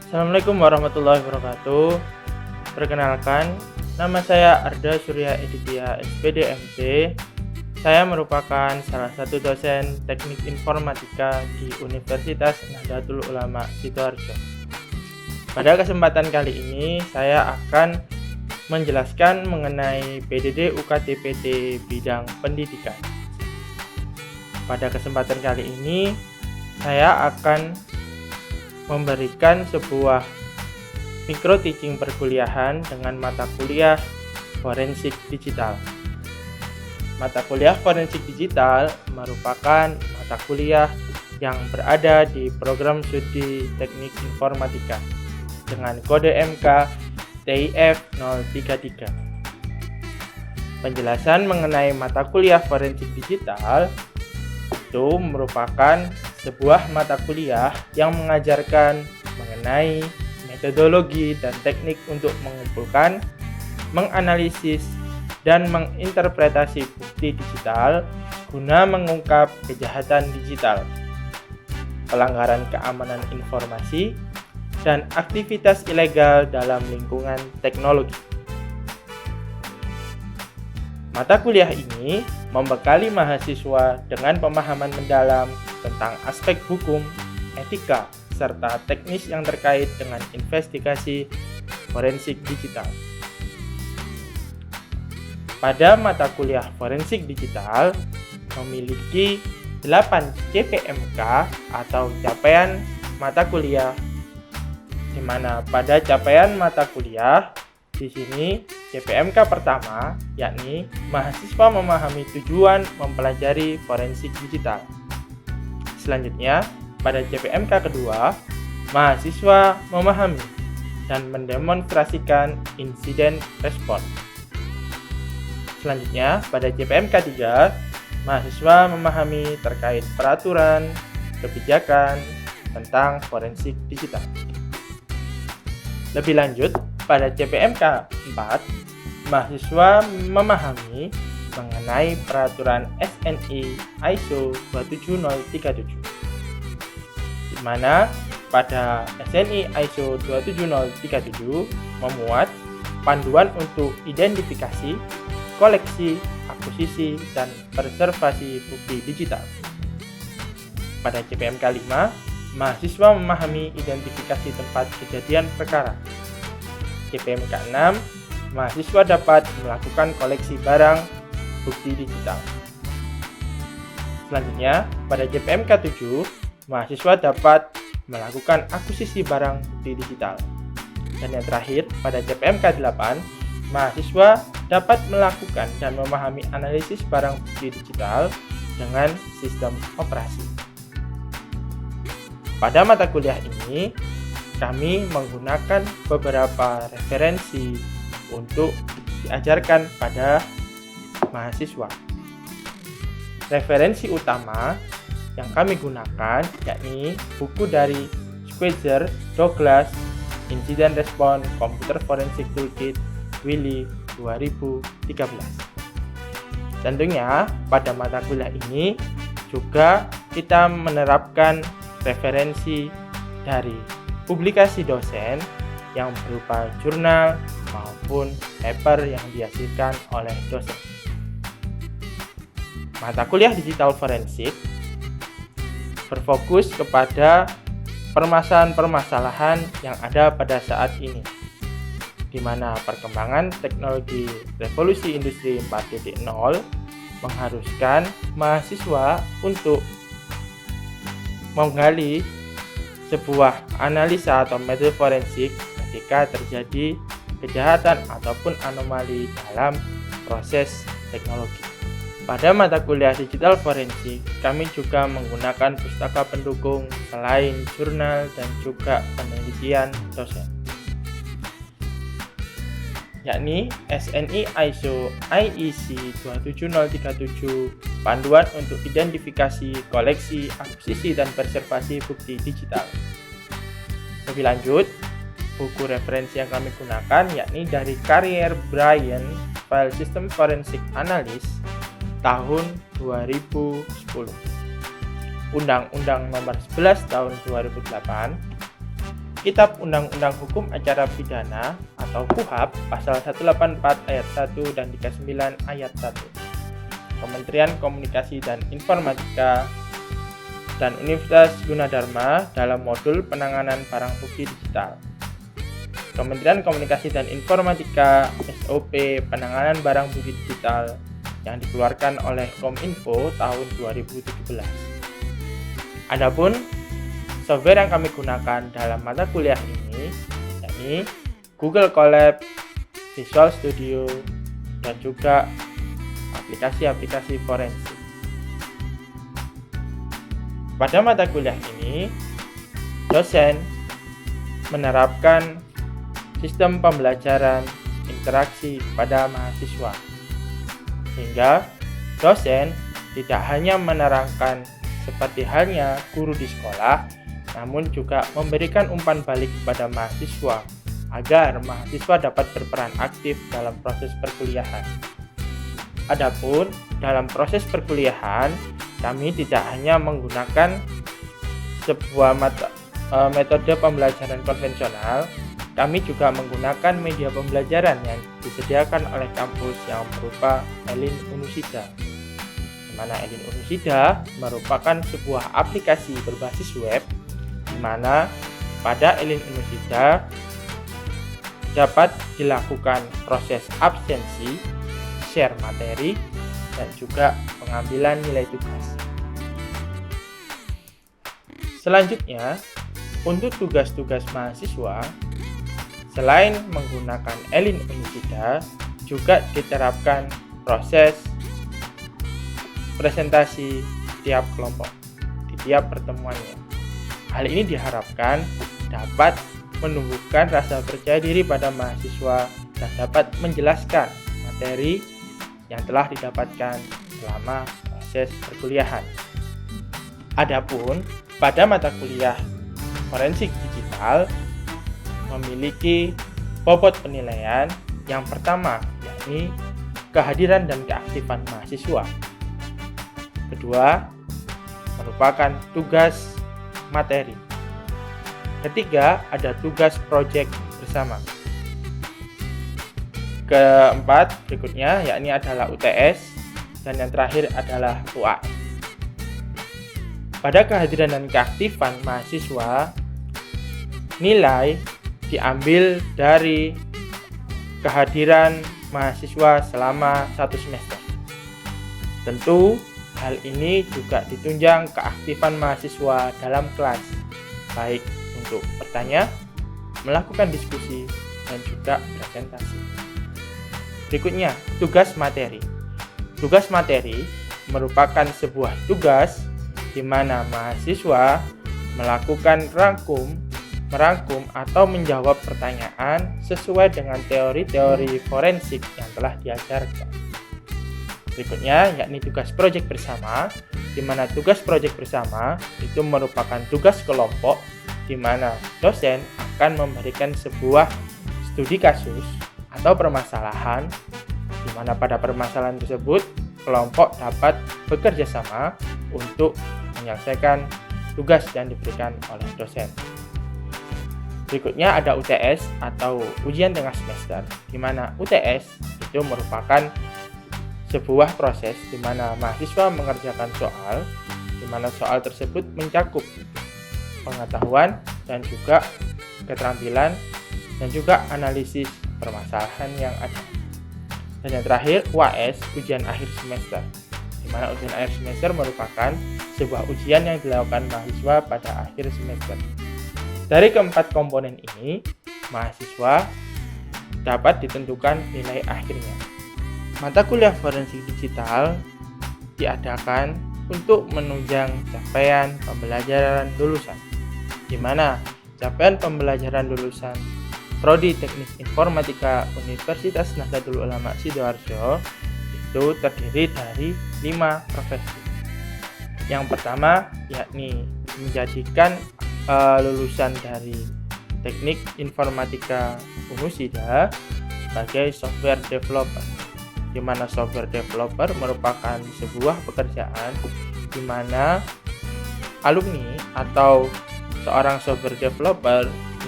Assalamualaikum warahmatullahi wabarakatuh. Perkenalkan, nama saya Arda Surya Editya SPD MT. Saya merupakan salah satu dosen Teknik Informatika di Universitas Nahdlatul Ulama Sidoarjo. Pada kesempatan kali ini, saya akan menjelaskan mengenai PDD UKT-PT bidang pendidikan. Pada kesempatan kali ini, saya akan memberikan sebuah micro teaching perkuliahan dengan mata kuliah forensik digital. Mata kuliah forensik digital merupakan mata kuliah yang berada di program studi Teknik Informatika dengan kode MK TIF 033. Penjelasan mengenai mata kuliah forensik digital itu merupakan sebuah mata kuliah yang mengajarkan mengenai metodologi dan teknik untuk mengumpulkan, menganalisis, dan menginterpretasi bukti digital guna mengungkap kejahatan digital, pelanggaran keamanan informasi, dan aktivitas ilegal dalam lingkungan teknologi. Mata kuliah ini membekali mahasiswa dengan pemahaman mendalam tentang aspek hukum, etika, serta teknis yang terkait dengan investigasi forensik digital. Pada mata kuliah forensik digital memiliki 8 CPMK atau capaian mata kuliah, di mana pada capaian mata kuliah di sini CPMK pertama yakni mahasiswa memahami tujuan mempelajari forensik digital. Selanjutnya, pada CPMK kedua, mahasiswa memahami dan mendemonstrasikan insiden respon. Selanjutnya, pada CPMK 3, mahasiswa memahami terkait peraturan, kebijakan tentang forensik digital. Lebih lanjut, pada CPMK 4, mahasiswa memahami mengenai peraturan SNI ISO 27037, di mana pada SNI ISO 27037 memuat panduan untuk identifikasi, koleksi, akuisisi, dan preservasi bukti digital. Pada CPMK 5, mahasiswa memahami identifikasi tempat kejadian perkara. CPMK 6, mahasiswa dapat melakukan koleksi barang bukti digital. Selanjutnya, pada CPMK 7, mahasiswa dapat melakukan akuisisi barang bukti digital. Dan yang terakhir, pada CPMK 8, mahasiswa dapat melakukan dan memahami analisis barang bukti digital dengan sistem operasi. Pada mata kuliah ini, kami menggunakan beberapa referensi untuk diajarkan pada mahasiswa. Referensi utama yang kami gunakan yakni buku dari Schweitzer, Douglas, Incident Response Computer Forensic Toolkit, Wiley 2013. Tentunya pada mata kuliah ini juga kita menerapkan referensi dari publikasi dosen yang berupa jurnal maupun paper yang dihasilkan oleh dosen. Mata kuliah digital forensik berfokus kepada permasalahan-permasalahan yang ada pada saat ini, di mana perkembangan teknologi revolusi industri 4.0 mengharuskan mahasiswa untuk menggali sebuah analisa atau metode forensik ketika terjadi kejahatan ataupun anomali dalam proses teknologi. Pada mata kuliah digital forensik, kami juga menggunakan pustaka pendukung selain jurnal dan juga penelitian dosen, yakni SNI ISO IEC 27037, panduan untuk identifikasi, koleksi, akuisisi, dan preservasi bukti digital. Lebih lanjut, buku referensi yang kami gunakan yakni dari Carrier Bryan File System Forensic Analyst tahun 2010, Undang-Undang Nomor 11 Tahun 2008, Kitab Undang-Undang Hukum Acara Pidana atau KUHP pasal 184 ayat 1 dan 39 ayat 1. Kementerian Komunikasi dan Informatika dan Universitas Gunadarma dalam modul penanganan barang bukti digital. Kementerian Komunikasi dan Informatika SOP penanganan barang bukti digital yang dikeluarkan oleh Kominfo tahun 2017. Adapun software yang kami gunakan dalam mata kuliah ini yakni Google Colab, Visual Studio, dan juga aplikasi-aplikasi forensik. Pada mata kuliah ini, dosen menerapkan sistem pembelajaran interaksi pada mahasiswa, sehingga dosen tidak hanya menerangkan seperti halnya guru di sekolah, namun juga memberikan umpan balik kepada mahasiswa agar mahasiswa dapat berperan aktif dalam proses perkuliahan. Adapun dalam proses perkuliahan, kami tidak hanya menggunakan sebuah metode pembelajaran konvensional, kami juga menggunakan media pembelajaran yang disediakan oleh kampus yang berupa Elin Unusida. Di mana Elin Unusida merupakan sebuah aplikasi berbasis web di mana pada Elin Unusida dapat dilakukan proses absensi, share materi, dan juga pengambilan nilai tugas. Selanjutnya, untuk tugas-tugas mahasiswa, selain menggunakan Elin Unusida, juga diterapkan proses presentasi tiap kelompok di tiap pertemuannya. Hal ini diharapkan dapat menumbuhkan rasa percaya diri pada mahasiswa dan dapat menjelaskan materi yang telah didapatkan selama proses perkuliahan. Adapun pada mata kuliah forensik digital memiliki bobot penilaian yang pertama yakni kehadiran dan keaktifan mahasiswa. Kedua, merupakan tugas materi. Ketiga, ada tugas proyek bersama. Keempat, berikutnya yakni adalah UTS, dan yang terakhir adalah UAS. Pada kehadiran dan keaktifan mahasiswa, nilai diambil dari kehadiran mahasiswa selama 1 semester. Tentu, hal ini juga ditunjang keaktifan mahasiswa dalam kelas, baik untuk bertanya, melakukan diskusi, dan juga presentasi. Berikutnya, tugas materi. Tugas materi merupakan sebuah tugas di mana mahasiswa melakukan merangkum atau menjawab pertanyaan sesuai dengan teori-teori forensik yang telah diajarkan. Berikutnya, yakni tugas proyek bersama, di mana tugas proyek bersama itu merupakan tugas kelompok di mana dosen akan memberikan sebuah studi kasus atau permasalahan, di mana pada permasalahan tersebut kelompok dapat bekerja sama untuk menyelesaikan tugas yang diberikan oleh dosen. Berikutnya ada UTS atau ujian tengah semester, di mana UTS itu merupakan sebuah proses di mana mahasiswa mengerjakan soal, di mana soal tersebut mencakup pengetahuan dan juga keterampilan dan juga analisis permasalahan yang ada. Dan yang terakhir, UAS, ujian akhir semester, di mana ujian akhir semester merupakan sebuah ujian yang dilakukan mahasiswa pada akhir semester. Dari keempat komponen ini, mahasiswa dapat ditentukan nilai akhirnya. Mata kuliah forensik digital diadakan untuk menunjang capaian pembelajaran lulusan, di mana capaian pembelajaran lulusan Prodi Teknik Informatika Universitas Nahdlatul Ulama Sidoarjo itu terdiri dari 5 profesi. Yang pertama yakni menjadikan lulusan dari Teknik Informatika Unusida sebagai software developer, di mana software developer merupakan sebuah pekerjaan di mana alumni atau seorang software developer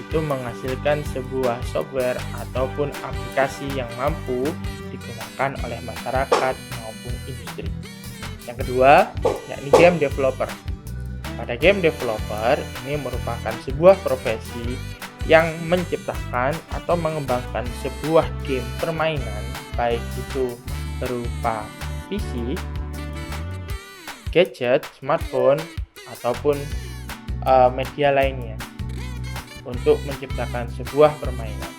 itu menghasilkan sebuah software ataupun aplikasi yang mampu digunakan oleh masyarakat maupun industri. Yang kedua, yakni game developer. Pada game developer ini merupakan sebuah profesi yang menciptakan atau mengembangkan sebuah game permainan, baik itu berupa PC, gadget, smartphone, ataupun media lainnya untuk menciptakan sebuah permainan.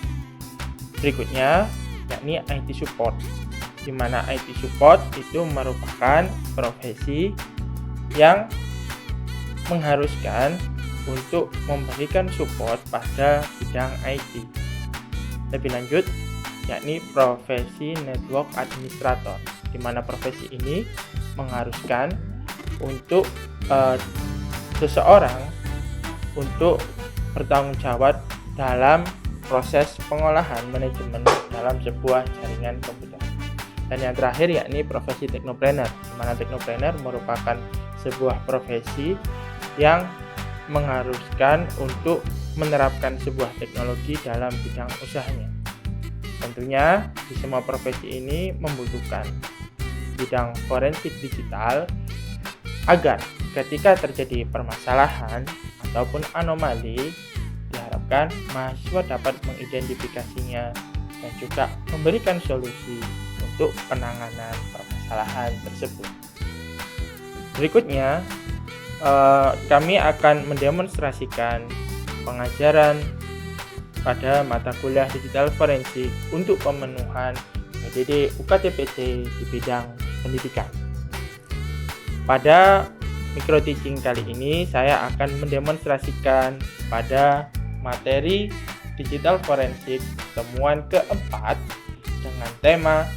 Berikutnya, yakni IT support, di mana IT support itu merupakan profesi yang mengharuskan untuk memberikan support pada bidang IT. Lebih lanjut, yakni profesi network administrator, di mana profesi ini mengharuskan untuk seseorang untuk bertanggung jawab dalam proses pengolahan manajemen dalam sebuah jaringan komputer. Dan yang terakhir yakni profesi teknopreneur, di mana teknopreneur merupakan sebuah profesi yang mengharuskan untuk menerapkan sebuah teknologi dalam bidang usahanya. Tentunya di semua profesi ini membutuhkan bidang forensik digital agar ketika terjadi permasalahan ataupun anomali, diharapkan mahasiswa dapat mengidentifikasinya dan juga memberikan solusi untuk penanganan permasalahan tersebut. Berikutnya, kami akan mendemonstrasikan pengajaran pada mata kuliah digital forensik untuk pemenuhan PDD UKT-PC di bidang pendidikan. Pada micro teaching kali ini saya akan mendemonstrasikan pada materi digital forensik temuan keempat dengan tema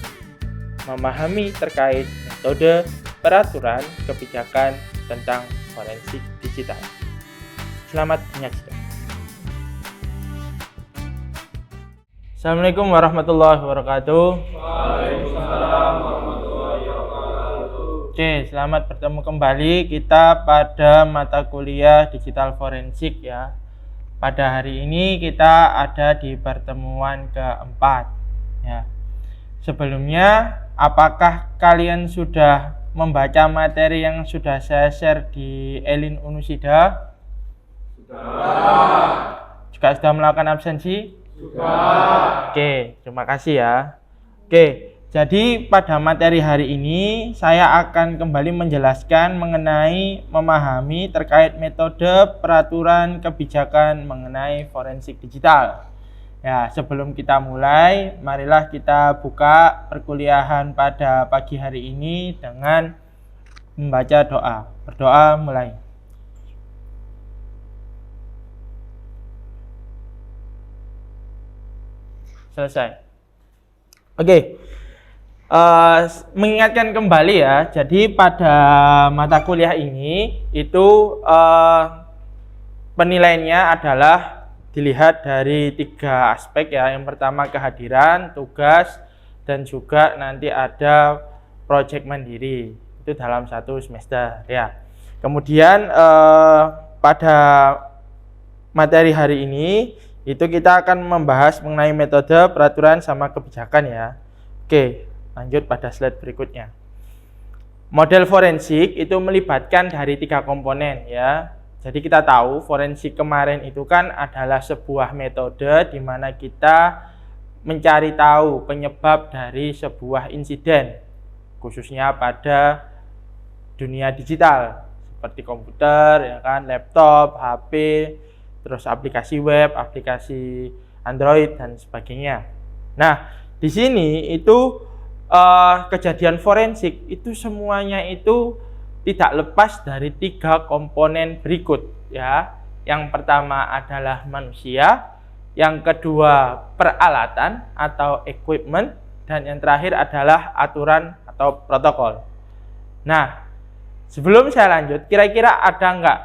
memahami terkait metode, peraturan, kebijakan tentang forensik digital. Selamat menyaksikan. Assalamualaikum warahmatullahi wabarakatuh. Waalaikumsalam warahmatullahi wabarakatuh. Oke, selamat bertemu kembali kita pada mata kuliah digital forensik ya. Pada hari ini kita ada di pertemuan keempat ya. Sebelumnya, apakah kalian sudah membaca materi yang sudah saya share di Elin Unusida? Sudah. Juga sudah melakukan absensi? Sudah. Oke, terima kasih ya. Oke, jadi pada materi hari ini saya akan kembali menjelaskan mengenai memahami terkait metode, peraturan, kebijakan mengenai forensik digital. Ya, sebelum kita mulai, marilah kita buka perkuliahan pada pagi hari ini dengan membaca doa. Berdoa mulai. Selesai. Oke. Mengingatkan kembali ya, jadi pada mata kuliah ini itu penilaiannya adalah dilihat dari 3 aspek ya. Yang pertama kehadiran, tugas, dan juga nanti ada proyek mandiri. Itu dalam 1 semester ya. Kemudian pada materi hari ini itu kita akan membahas mengenai metode, peraturan, sama kebijakan ya. Oke, lanjut pada slide berikutnya. Model forensik itu melibatkan dari 3 komponen ya. Jadi kita tahu forensik kemarin itu kan adalah sebuah metode di mana kita mencari tahu penyebab dari sebuah insiden, khususnya pada dunia digital seperti komputer, ya kan, laptop, HP, terus aplikasi web, aplikasi Android dan sebagainya. Nah, di sini itu kejadian forensik itu semuanya itu tidak lepas dari 3 komponen berikut ya. Yang pertama adalah manusia, yang kedua peralatan atau equipment, dan yang terakhir adalah aturan atau protokol. Nah, sebelum saya lanjut, kira-kira ada nggak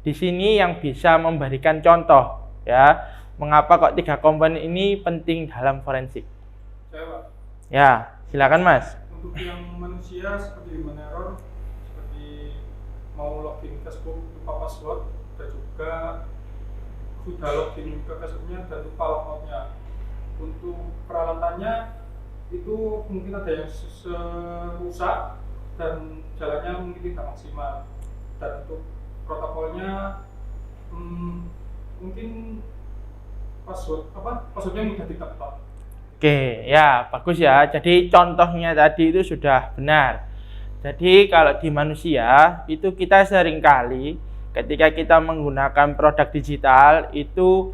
di sini yang bisa memberikan contoh ya, mengapa kok 3 komponen ini penting dalam forensik? Saya, Pak. Ya, silakan Mas. Untuk yang manusia seperti human error, mau login Facebook lupa password, dan juga sudah login ke Facebooknya dan lupa logoutnya. Untuk peralatannya itu mungkin ada yang rusak dan jalannya mungkin tidak maksimal. Dan untuk protokolnya mungkin passwordnya mudah ditebak. Oke, ya bagus ya. Jadi contohnya tadi itu sudah benar. Jadi kalau di manusia itu kita seringkali ketika kita menggunakan produk digital itu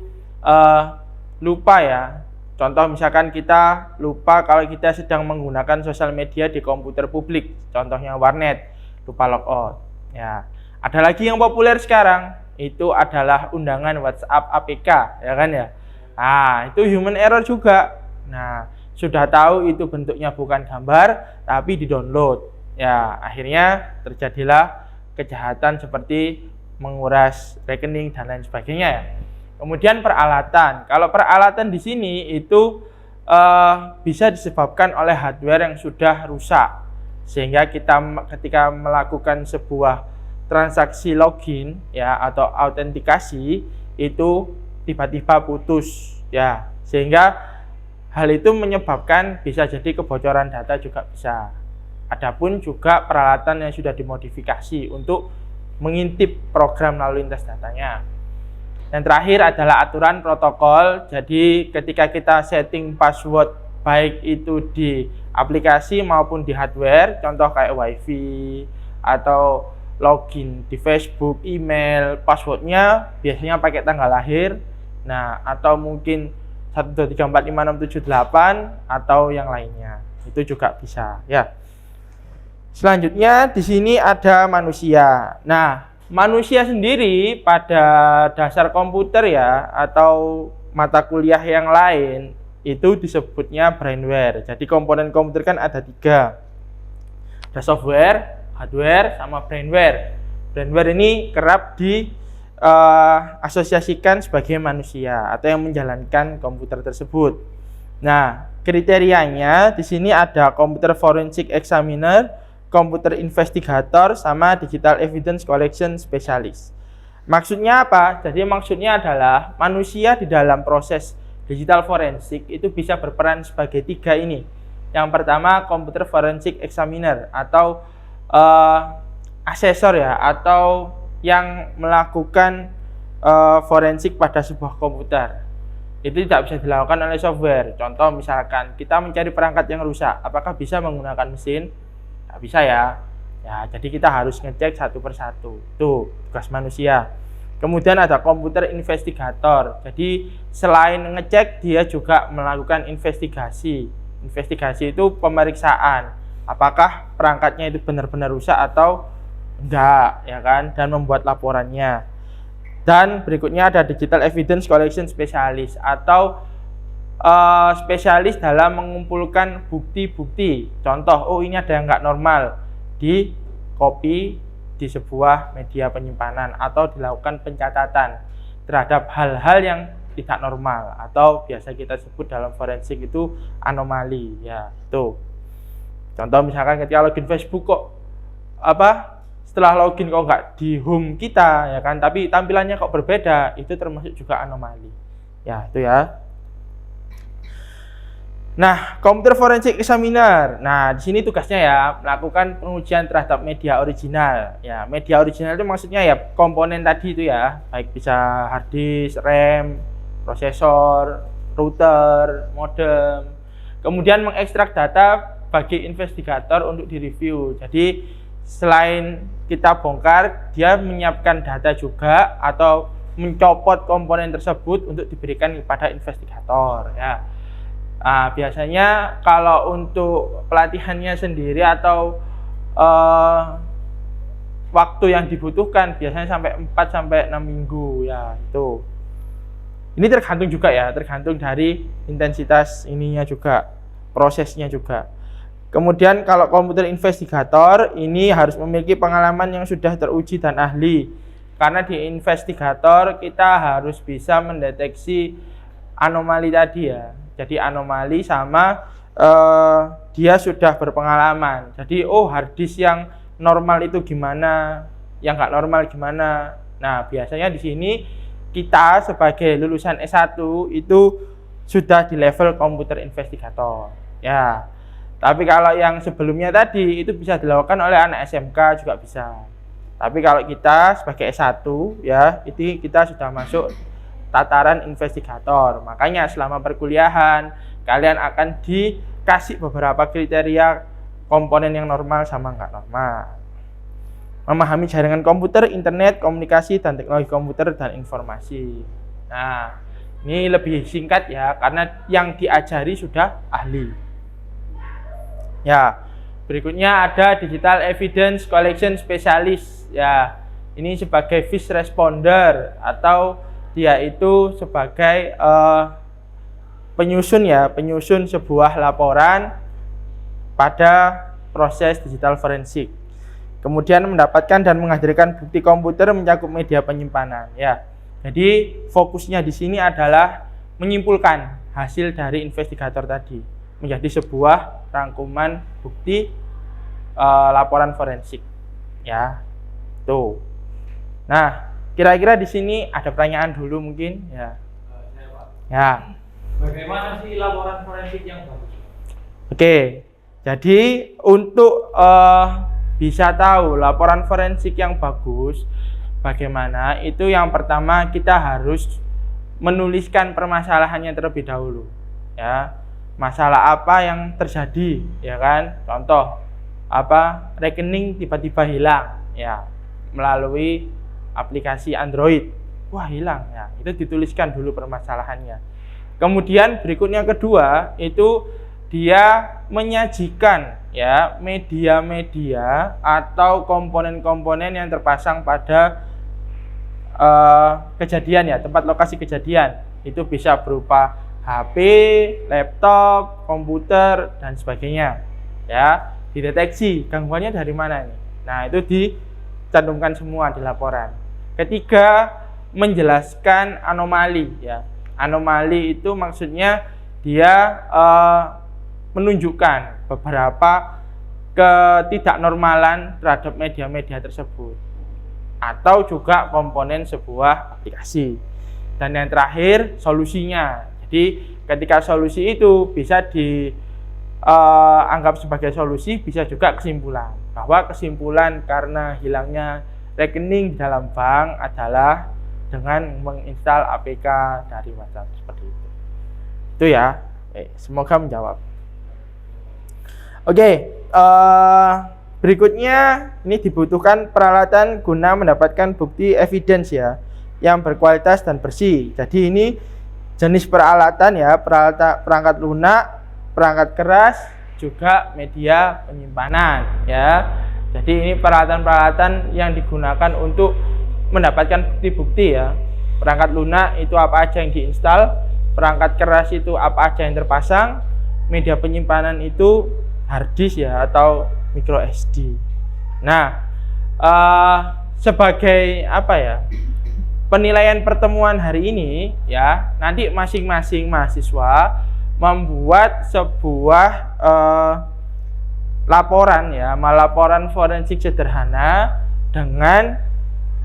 lupa ya. Contoh misalkan kita lupa kalau kita sedang menggunakan sosial media di komputer publik, contohnya warnet, lupa logout. Ya, ada lagi yang populer sekarang itu adalah undangan WhatsApp APK, ya kan ya. Nah, itu human error juga. Nah, sudah tahu itu bentuknya bukan gambar tapi di-download. Ya, akhirnya terjadilah kejahatan seperti menguras rekening dan lain sebagainya ya. Kemudian peralatan. Kalau peralatan di sini itu bisa disebabkan oleh hardware yang sudah rusak. Sehingga kita ketika melakukan sebuah transaksi login ya atau autentikasi itu tiba-tiba putus ya. Sehingga hal itu menyebabkan bisa jadi kebocoran data juga bisa. Adapun juga peralatan yang sudah dimodifikasi untuk mengintip program lalu lintas datanya. Dan terakhir adalah aturan protokol. Jadi ketika kita setting password baik itu di aplikasi maupun di hardware, contoh kayak WiFi atau login di Facebook, email, passwordnya biasanya pakai tanggal lahir. Nah, atau mungkin 123456778 atau yang lainnya. Itu juga bisa, ya. Selanjutnya di sini ada manusia. Nah, manusia sendiri pada dasar komputer ya atau mata kuliah yang lain itu disebutnya brainware. Jadi komponen komputer kan ada 3. Ada software, hardware, sama brainware. Brainware ini kerap diasosiasikan sebagai manusia atau yang menjalankan komputer tersebut. Nah, kriterianya di sini ada computer forensic examiner, komputer investigator, sama digital evidence collection specialist. Maksudnya apa? Jadi maksudnya adalah manusia di dalam proses digital forensik itu bisa berperan sebagai 3 ini. Yang pertama computer forensic examiner atau asesor ya, atau yang melakukan forensik pada sebuah komputer. Itu tidak bisa dilakukan oleh software. Contoh misalkan kita mencari perangkat yang rusak, apakah bisa menggunakan mesin? Nggak bisa ya. Ya, jadi kita harus ngecek satu persatu. Itu tugas manusia. Kemudian ada komputer investigator. Jadi selain ngecek, dia juga melakukan investigasi. Investigasi itu pemeriksaan. Apakah perangkatnya itu benar-benar rusak atau enggak, ya kan? Dan membuat laporannya. Dan berikutnya ada digital evidence collection specialist atau spesialis dalam mengumpulkan bukti-bukti. Contoh, oh ini ada yang nggak normal, di copy di sebuah media penyimpanan atau dilakukan pencatatan terhadap hal-hal yang tidak normal atau biasa kita sebut dalam forensik itu anomali ya. Tuh. Contoh misalkan ketika login Facebook kok setelah login kok nggak di home kita ya kan, tapi tampilannya kok berbeda, itu termasuk juga anomali. Ya, itu ya. Nah, computer forensic examiner. Nah, di sini tugasnya ya melakukan pengujian terhadap media original. Ya, media original itu maksudnya ya komponen tadi itu ya, baik bisa hard disk, RAM, prosesor, router, modem. Kemudian mengekstrak data bagi investigator untuk direview. Jadi selain kita bongkar, dia menyiapkan data juga atau mencopot komponen tersebut untuk diberikan kepada investigator ya. Biasanya kalau untuk pelatihannya sendiri atau waktu yang dibutuhkan biasanya sampai 4-6 minggu ya itu. Ini tergantung juga ya, tergantung dari intensitas ininya juga, prosesnya juga. Kemudian kalau komputer investigator ini harus memiliki pengalaman yang sudah teruji dan ahli. Karena di investigator kita harus bisa mendeteksi anomali tadi ya. Jadi anomali sama dia sudah berpengalaman. Jadi hard disk yang normal itu gimana, yang nggak normal gimana. Nah biasanya di sini kita sebagai lulusan S1 itu sudah di level komputer investigator ya. Tapi kalau yang sebelumnya tadi itu bisa dilakukan oleh anak SMK juga bisa. Tapi kalau kita sebagai S1 ya, itu kita sudah masuk tataran investigator. Makanya selama perkuliahan kalian akan dikasih beberapa kriteria komponen yang normal sama nggak normal. Memahami jaringan komputer, internet, komunikasi, dan teknologi komputer dan informasi. Nah, ini lebih singkat ya, karena yang diajari sudah ahli. Ya, berikutnya ada Digital Evidence Collection Specialist. Ya, ini sebagai first responder atau dia itu sebagai penyusun ya, penyusun sebuah laporan pada proses digital forensik. Kemudian mendapatkan dan menghadirkan bukti komputer mencakup media penyimpanan ya. Jadi fokusnya di sini adalah menyimpulkan hasil dari investigator tadi menjadi sebuah rangkuman bukti laporan forensik ya. Tuh. Nah, kira-kira di sini ada pertanyaan dulu mungkin ya. Ya. Bagaimana sih laporan forensik yang bagus? Oke. Jadi untuk bisa tahu laporan forensik yang bagus bagaimana, itu yang pertama kita harus menuliskan permasalahannya terlebih dahulu ya. Masalah apa yang terjadi ya kan? Contoh apa, rekening tiba-tiba hilang ya melalui aplikasi Android. Wah, hilang ya. Itu dituliskan dulu permasalahannya. Kemudian berikutnya kedua itu dia menyajikan ya media-media atau komponen-komponen yang terpasang pada kejadian ya, tempat lokasi kejadian. Itu bisa berupa HP, laptop, komputer dan sebagainya. Ya, dideteksi gangguannya dari mana nih. Nah, itu dicantumkan semua di laporan. Ketiga, menjelaskan anomali ya. Anomali itu maksudnya dia menunjukkan beberapa ketidaknormalan terhadap media-media tersebut atau juga komponen sebuah aplikasi. Dan yang terakhir, solusinya. Jadi ketika solusi itu bisa dianggap sebagai solusi, bisa juga kesimpulan bahwa kesimpulan karena hilangnya rekening di dalam bank adalah dengan menginstal APK dari WhatsApp seperti itu. Itu ya. Semoga menjawab. Oke, berikutnya ini dibutuhkan peralatan guna mendapatkan bukti evidence ya, yang berkualitas dan bersih. Jadi ini jenis peralatan ya, perangkat lunak, perangkat keras, juga media penyimpanan ya. Jadi ini peralatan-peralatan yang digunakan untuk mendapatkan bukti-bukti ya. Perangkat lunak itu apa aja yang diinstal, perangkat keras itu apa aja yang terpasang, media penyimpanan itu hard disk ya atau micro SD. Nah, sebagai apa ya, penilaian pertemuan hari ini ya, nanti masing-masing mahasiswa membuat sebuah laporan ya, laporan forensik sederhana dengan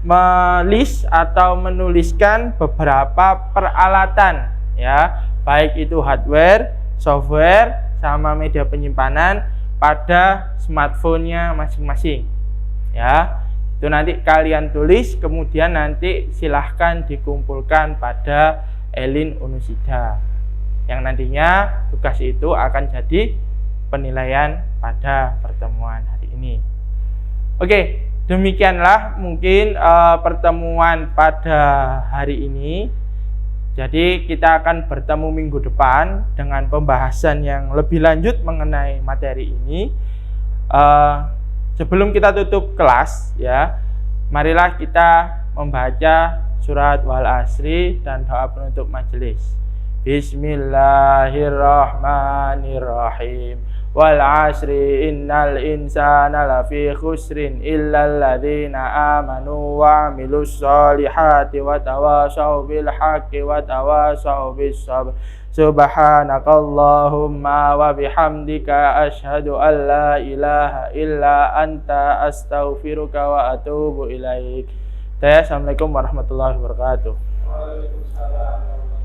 melist atau menuliskan beberapa peralatan ya, baik itu hardware, software, sama media penyimpanan pada smartphone-nya masing-masing ya. Itu nanti kalian tulis, kemudian nanti silahkan dikumpulkan pada Elin Unusida yang nantinya tugas itu akan jadi penilaian pada pertemuan hari ini. Oke, demikianlah mungkin pertemuan pada hari ini. Jadi kita akan bertemu minggu depan dengan pembahasan yang lebih lanjut mengenai materi ini. Sebelum kita tutup kelas ya, marilah kita membaca surat Wal Asri dan doa penutup majelis. Bismillahirrahmanirrahim. Wal asri innal insana lafi khusrin illal ladzina amanu wa amilus solihati wa tawasau bil haqqi wa tawasau bis sabr. Subhanakallahumma wa bihamdika asyhadu an la ilaha illa anta astaghfiruka wa atubu ilaik. Assalamualaikum warahmatullahi wabarakatuh. Waalaikumsalam warahmatullahi wabarakatuh.